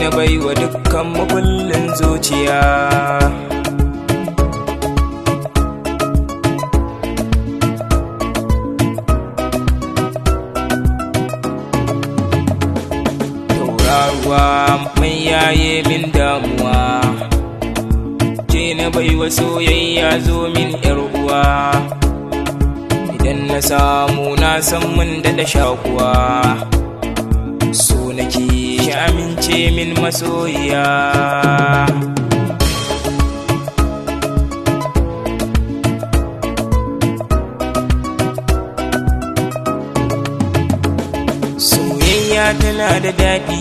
na baiwa dukkan makullin zuciya. Tauraruwa mai yaye min damuwa, ke na baiwa soyayya zo min yar uwa. Idan na samu na san mun da shakuwa, so nake ki amince min masoyiya. Soyayya tana da daɗi